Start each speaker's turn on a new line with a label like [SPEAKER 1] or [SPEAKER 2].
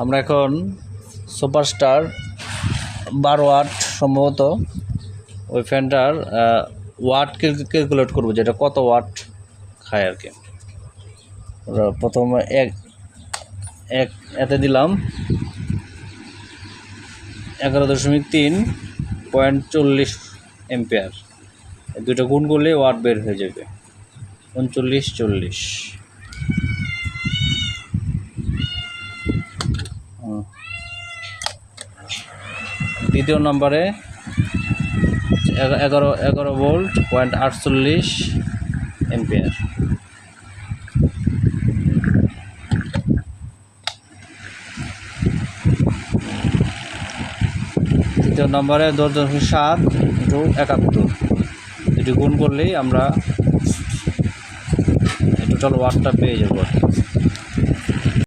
[SPEAKER 1] আমরা এখন superstar 12 watt সম্ভবত ওই ফ্যানটার ওয়াট ক্যালকুলেট করবো, যেটা কত ওয়াট খায় আর কি। প্রথমে এতে দিলাম 11.3.40 এম্পিয়ার। দুটো গুণ করলে ওয়াট বের হয়ে যাবে 3940। দ্বিতীয় নম্বরে 11 ভোল্ট 0.48 এম্পিয়ার। তৃতীয় নম্বরে 10.7 × 71। এটি গুণ করলেই আমরা টোটাল ওয়াটটা পেয়ে যাবো।